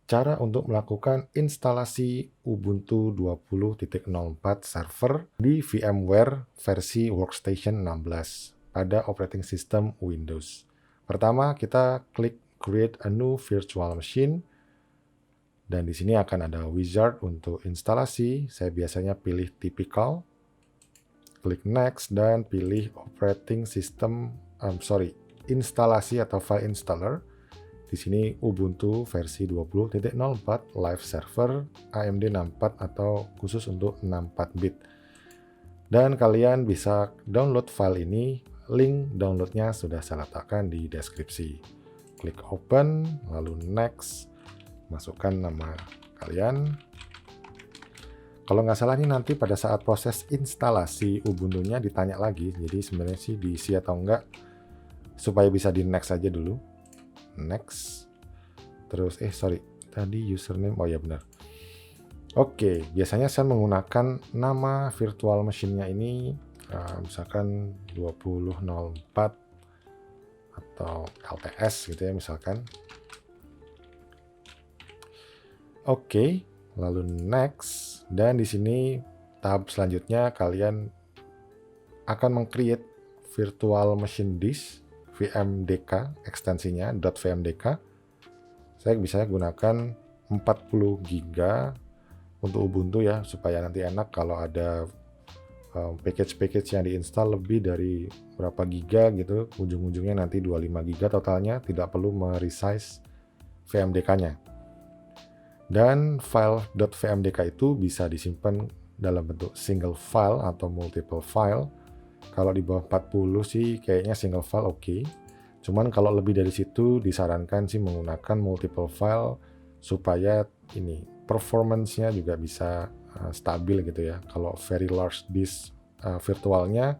cara untuk melakukan instalasi Ubuntu 20.04 server di VMware versi Workstation 16 pada operating system Windows. Pertama, kita klik Create a new virtual machine, dan di sini akan ada wizard untuk instalasi. Saya biasanya pilih typical, klik Next, dan pilih operating system, instalasi atau file installer. Di sini Ubuntu versi 20.04 live server AMD 64 atau khusus untuk 64-bit. Dan kalian bisa download file ini, link downloadnya sudah saya letakkan di deskripsi. Klik open, lalu next, masukkan nama kalian. Kalau nggak salah nih nanti pada saat proses instalasi Ubuntu-nya ditanya lagi, jadi sebenarnya sih diisi atau enggak, supaya bisa di next aja dulu. Next. Terus, tadi username, oh ya benar. Oke, biasanya saya menggunakan nama virtual machine-nya ini, misalkan 2004 atau LTS gitu ya misalkan. Oke, lalu next, dan di sini tahap selanjutnya kalian akan meng-create virtual machine disk VMDK, ekstensinya .vmdk. Saya bisa gunakan 40 GB untuk Ubuntu ya, supaya nanti enak kalau ada package-package yang diinstal lebih dari berapa giga gitu, ujung-ujungnya nanti 25 GB totalnya, tidak perlu meresize VMDK-nya. Dan file .vmdk itu bisa disimpan dalam bentuk single file atau multiple file. Kalau di bawah 40 sih kayaknya single file oke. Cuman kalau lebih dari situ disarankan sih menggunakan multiple file supaya ini performance-nya juga bisa stabil gitu ya. Kalau very large disk virtualnya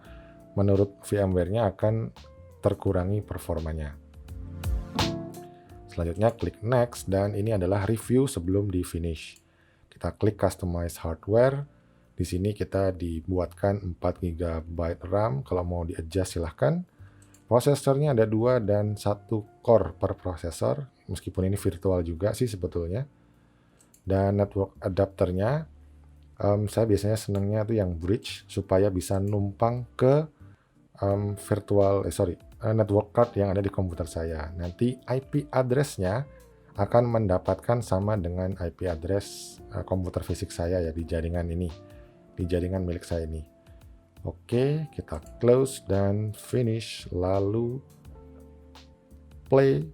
menurut VMware-nya akan terkurangi performanya. Selanjutnya klik next, dan ini adalah review sebelum di finish. Kita klik customize hardware. Di sini kita dibuatkan 4 GB RAM, kalau mau di-adjust silahkan. Prosesornya ada 2 dan 1 core per prosesor, meskipun ini virtual juga sih sebetulnya. Dan network adapternya, saya biasanya senangnya tuh yang bridge, supaya bisa numpang ke network card yang ada di komputer saya. Nanti IP address-nya akan mendapatkan sama dengan IP address komputer fisik saya ya, di jaringan ini, di jaringan milik saya ini. Oke, kita close dan finish, lalu play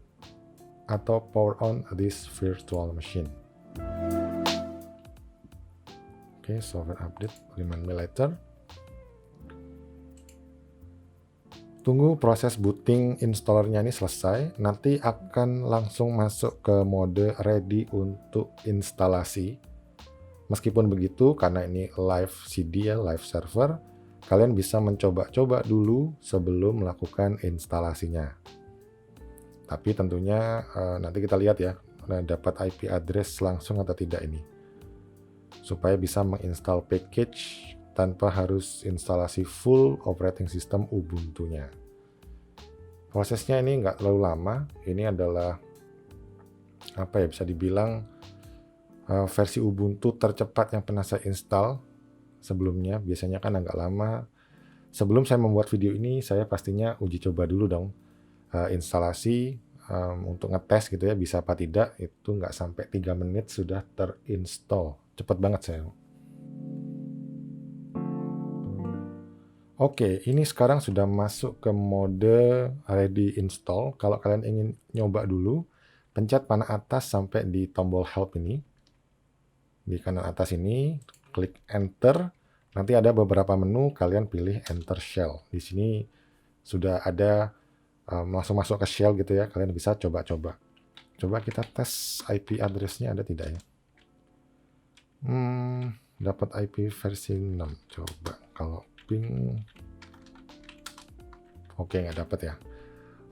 atau power on this virtual machine. Oke, software update 5 menit later. Tunggu proses booting installernya ini selesai, nanti akan langsung masuk ke mode ready untuk instalasi. Meskipun begitu, karena ini live CD ya, live server, kalian bisa mencoba-coba dulu sebelum melakukan instalasinya. Tapi tentunya nanti kita lihat ya, dapat IP address langsung atau tidak ini. Supaya bisa menginstal package tanpa harus instalasi full operating system Ubuntu-nya. Prosesnya ini nggak terlalu lama. Ini adalah bisa dibilang versi Ubuntu tercepat yang pernah saya install sebelumnya. Biasanya kan agak lama. Sebelum saya membuat video ini, saya pastinya uji coba dulu dong. Instalasi untuk ngetes gitu ya, bisa apa tidak. Itu nggak sampai 3 menit sudah terinstall. Cepat banget saya. Oke, ini sekarang sudah masuk ke mode ready install. Kalau kalian ingin nyoba dulu, pencet panah atas sampai di tombol help ini. Di kanan atas ini, klik enter. Nanti ada beberapa menu, kalian pilih enter shell. Di sini sudah ada langsung masuk ke shell gitu ya, kalian bisa coba-coba. Coba kita tes IP address-nya ada tidak ya. Dapat IP versi 6. Coba kalau ping. Oke, nggak dapat ya.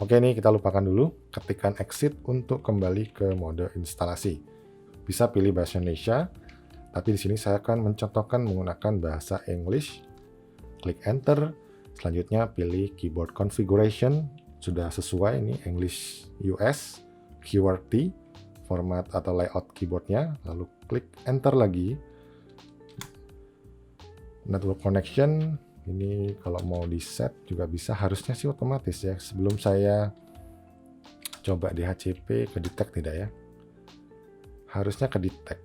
Oke, ini kita lupakan dulu. Ketikkan exit untuk kembali ke mode instalasi. Bisa pilih bahasa Indonesia, tapi di sini saya akan mencontohkan menggunakan bahasa English. Klik enter. Selanjutnya pilih keyboard configuration. Sudah sesuai ini English US, QWERTY, format atau layout keyboardnya, lalu klik enter lagi. Network connection ini kalau mau di set juga bisa, harusnya sih otomatis ya. Sebelum saya coba di HCP ke detect tidak ya, harusnya ke detect.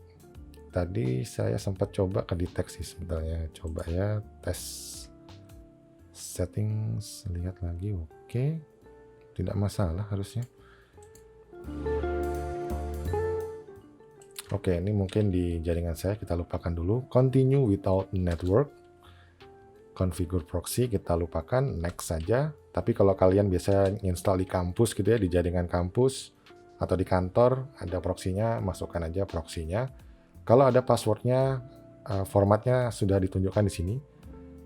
Tadi saya sempat coba ke detect sih sebenarnya, coba ya tes settings, lihat lagi, oke, tidak masalah harusnya. Oke, ini mungkin di jaringan saya, kita lupakan dulu. Continue without network. Configure proxy kita lupakan, next saja. Tapi kalau kalian biasa install di kampus gitu ya, di jaringan kampus atau di kantor ada proxy-nya, masukkan aja proxy-nya. Kalau ada passwordnya, formatnya sudah ditunjukkan di sini.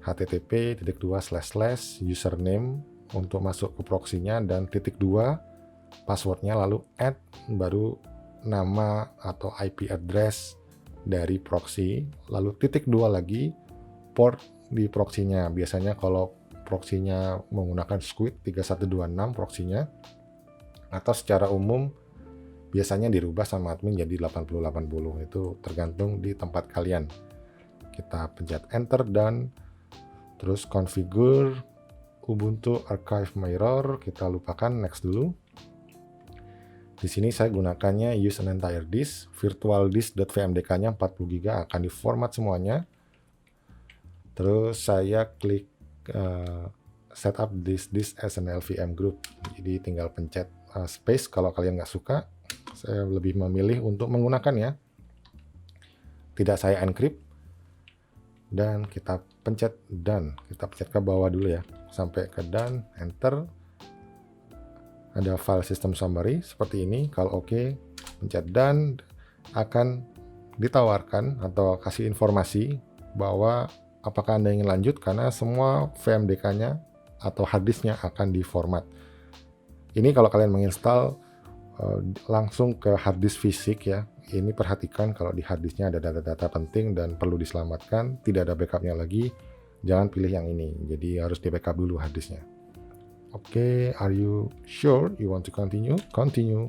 http://username untuk masuk ke proxy-nya, dan +2 passwordnya, lalu add, baru nama atau IP address dari proxy, lalu +2 lagi port di proxy-nya. Biasanya kalau proxy-nya menggunakan Squid 3126 proxy-nya, atau secara umum biasanya dirubah sama admin jadi 8080, itu tergantung di tempat kalian. Kita pencet enter dan terus configure Ubuntu Archive Mirror, kita lupakan, next dulu. Di sini saya gunakannya use an entire disk, virtual disk.vmdk-nya 40 GB akan diformat semuanya. Terus saya klik setup this disk as an LVM group. Jadi tinggal pencet space kalau kalian nggak suka. Saya lebih memilih untuk menggunakannya. Tidak saya encrypt. Dan kita pencet done. Kita pencet ke bawah dulu ya, sampai ke done, enter. Ada file system summary seperti ini. Kalau oke, pencet done, akan ditawarkan atau kasih informasi bahwa apakah Anda ingin lanjut, karena semua VMDK-nya atau harddisknya akan diformat. Ini kalau kalian menginstal langsung ke harddisk fisik ya. Ini perhatikan kalau di harddisknya ada data-data penting dan perlu diselamatkan, tidak ada backupnya lagi, jangan pilih yang ini. Jadi harus di backup dulu harddisknya. Oke, are you sure you want to continue? Continue.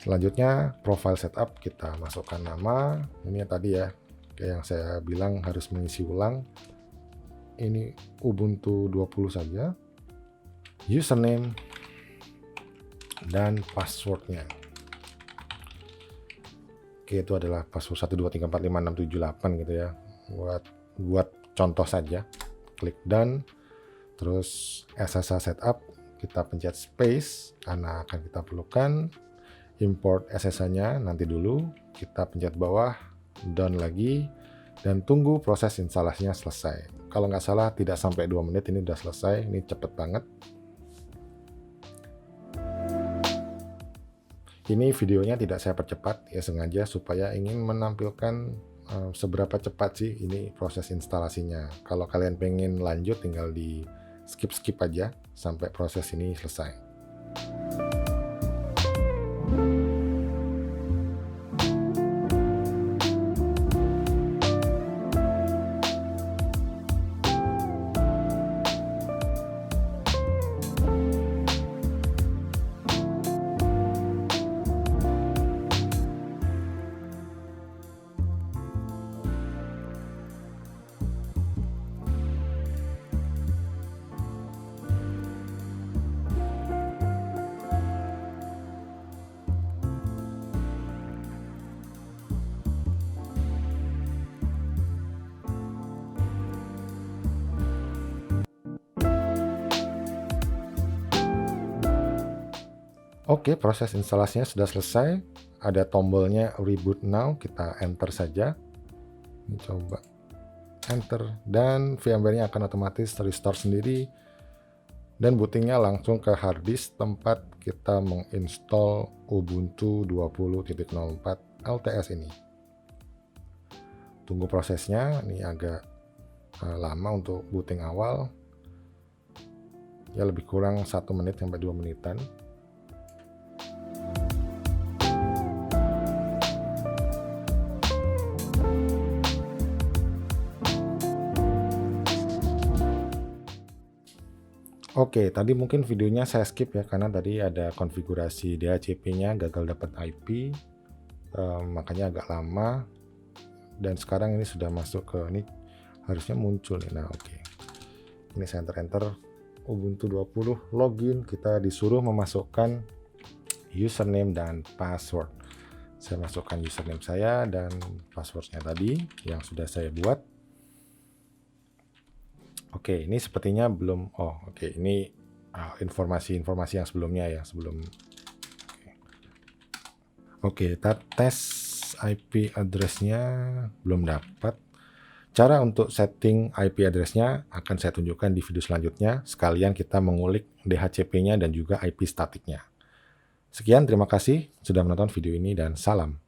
Selanjutnya profile setup, kita masukkan nama. Ini tadi ya, kayak yang saya bilang harus mengisi ulang. Ini Ubuntu 20 saja. Username dan passwordnya. Oke, itu adalah password 123456778 gitu ya. Buat contoh saja. Klik done. Terus SSH setup, kita pencet space karena akan kita perlukan. Import SSH-nya nanti dulu, kita pencet bawah, done lagi, dan tunggu proses instalasinya selesai. Kalau nggak salah tidak sampai 2 menit ini udah selesai, ini cepet banget. Ini videonya tidak saya percepat ya, sengaja supaya ingin menampilkan seberapa cepat sih ini proses instalasinya. Kalau kalian pengen lanjut tinggal di skip aja sampai proses ini selesai. Oke, proses instalasinya sudah selesai. Ada tombolnya reboot now, kita enter saja. Ini coba enter, dan VMware-nya akan otomatis restore sendiri. Dan bootingnya langsung ke hard disk tempat kita menginstall Ubuntu 20.04 LTS ini. Tunggu prosesnya, ini agak lama untuk booting awal. Ya lebih kurang 1 menit sampai 2 menitan. Oke, tadi mungkin videonya saya skip ya, karena tadi ada konfigurasi DHCP-nya gagal dapat IP, makanya agak lama. Dan sekarang ini sudah masuk ke ini, harusnya muncul nih. Nah, oke. Ini saya enter Ubuntu 20 login, kita disuruh memasukkan username dan password. Saya masukkan username saya dan passwordnya tadi yang sudah saya buat. Oke, ini sepertinya belum. Oh, oke, ini informasi-informasi yang sebelumnya ya, sebelum. Oke, kita tes IP address-nya belum dapat. Cara untuk setting IP address-nya akan saya tunjukkan di video selanjutnya. Sekalian kita mengulik DHCP-nya dan juga IP statiknya. Sekian, terima kasih sudah menonton video ini dan salam.